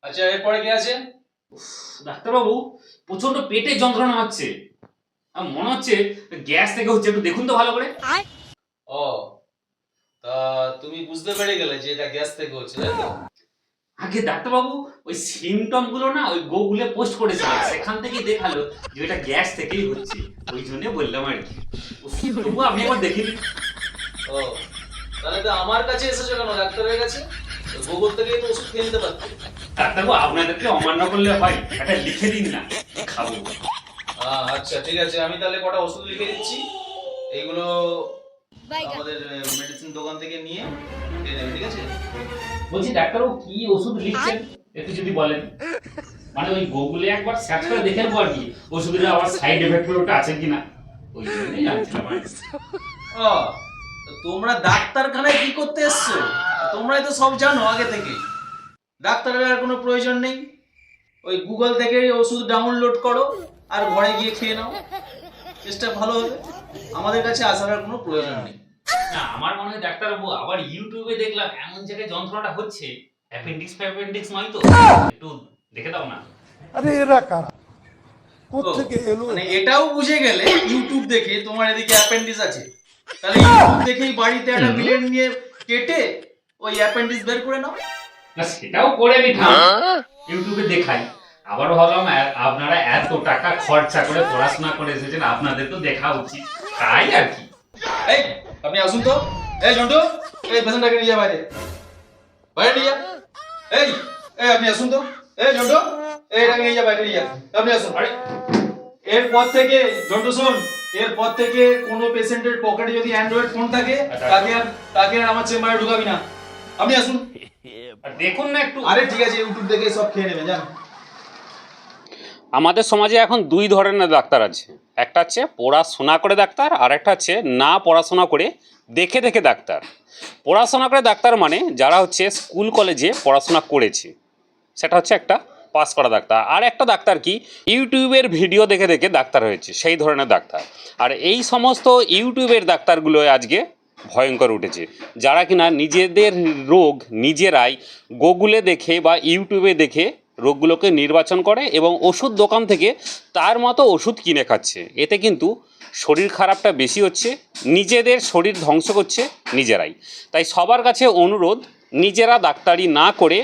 আচ্ছা, এরপরে কি আছে? ডাক্তারবাবু, প্রচন্ড পেটে যন্ত্রণা হচ্ছে। মনে হচ্ছে গ্যাস থেকে হচ্ছে, একটু দেখুন তো ভালো করে। ও, তা তুমি বুঝতে পেরে গেলে যে এটা গ্যাস থেকে হচ্ছে, তাই তো? আগে ডাক্তারবাবু ওই সিমটম গুলো না ওই গুগলে পোস্ট করেছিল, সেখান থেকেই দেখালো যে এটা গ্যাস থেকেই হচ্ছে। ওই জন্য বললাম আর কি। তবু আপনি একবার দেখে নিন। ও, তাহলে তো আমার কাছে এসেছো কেন ডাক্তারের কাছে? গুগল থেকেই তো ওষুধ খেয়ে নিতে পারতে। ডাক্তারবাবু, আপনাদেরকে অমান্য করলে হয়? একটা লিখে দিন না, খাবো। আচ্ছা, ঠিক আছে, আমি তাহলে কটা ওষুধ লিখে দিচ্ছি। এইগুলো আমাদের মেডিসিন দোকান থেকে নিয়ে খেয়ে নেবে, ঠিক আছে? বলছি ডাক্তারবাবু, কি ওষুধ লিখছেন একটু যদি বলেন। মানে ওই গুগলে একবার সার্চ করে দেখে নেবো আর কি, ওষুধের আবার সাইড এফেক্ট ওটা আছে কিনা। ওই জন্যই জানছিলাম আর কি। ও, তো তোমরা ডাক্তারখানায় কি করতে এসছো? তোমরাই তো সব জানো আগে থেকে। ডাক্তারের আর কোনো প্রয়োজন নেই। ওই গুগল থেকে ওষুধ ডাউনলোড করো আর ঘরে গিয়ে খেয়ে নাও, চেষ্টা ভালো হবে। আমাদের কাছে আসার আর কোনো প্রয়োজন নেই। না, আমার মনে হয় ডাক্তারবাবু আবার ইউটিউবে দেখলাম এমন জায়গায় যন্ত্রণাটা হচ্ছে, অ্যাপেন্ডিক্স নয় তো? একটু দেখে দাও না। আরে এরা কারা, ও, কোত্থেকে এলো? মানে এটাও বুঝে গেলে ইউটিউব দেখে তোমার এদিকে অ্যাপেন্ডিক্স আছে, তাহলে ইউটিউব দেখেই বাড়িতে একটা ব্লেড নিয়ে কেটে ওই অ্যাপেন্ডিক্স বের করে নাও। না, সেটাও করে নিতাম, ইউটিউবে দেখাই। আবারও ভাবলাম আপনারা এত টাকা খরচা করে পড়াশোনা করে এসেছেন, আপনাদের তো দেখা উচিত, তাই আর কি। এই, আপনি আসুন তো। এই জন্টু, এই পেশেন্টটাকে নিয়ে যা বাইরে, বাইরে নিয়ে যা। এই, এই আপনি আসুন তো। এই জন্টু, এইটাকে নিয়ে যা বাইরে নিয়ে যা। আপনি আসুন। আরে, এরপর থেকে জন্টু শোন, এরপর থেকে কোনো পেশেন্টের পকেটে যদি অ্যান্ড্রয়েড ফোন থাকে তাকে আর আমার চেম্বারে ঢুকাবি না। আপনি আসুন। আর দেখুন না একটু। আরে ঠিক আছে, ইউটিউব দেখে সব খেয়ে নেবে, যান। আমাদের সমাজে এখন দুই ধরনের ডাক্তার আছে। একটা হচ্ছে পড়াশোনা করে ডাক্তার, আর একটা হচ্ছে না পড়াশোনা করে দেখে দেখে ডাক্তার। পড়াশোনা করে ডাক্তার মানে যারা হচ্ছে স্কুল কলেজে পড়াশোনা করেছে, সেটা হচ্ছে একটা পাস করা ডাক্তার। আর একটা ডাক্তার কি ইউটিউবের ভিডিও দেখে দেখে ডাক্তার হয়েছে, সেই ধরনের ডাক্তার। আর এই সমস্ত ইউটিউবের ডাক্তারগুলো আজকে ভয়ঙ্কর উঠেছে, যারা কিনা নিজেদের রোগ নিজেরাই গুগলে দেখে বা ইউটিউবে দেখে রোগগুলোকে নির্বাচন করে এবং ওষুধ দোকান থেকে তার মতো ওষুধ কিনে খাচ্ছে। এতে কিন্তু শরীর খারাপটা বেশি হচ্ছে, নিজেদের শরীর ধ্বংস করছে নিজেরাই। তাই সবার কাছে অনুরোধ, নিজেরা ডাক্তারি না করে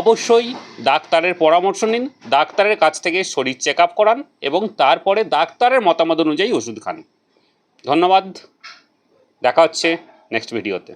অবশ্যই ডাক্তারের পরামর্শ নিন, ডাক্তারের কাছ থেকে শরীর চেক আপ করান এবং তারপরে ডাক্তারের মতামত অনুযায়ী ওষুধ খান। ধন্যবাদ, দেখা হচ্ছে নেক্সট ভিডিওতে।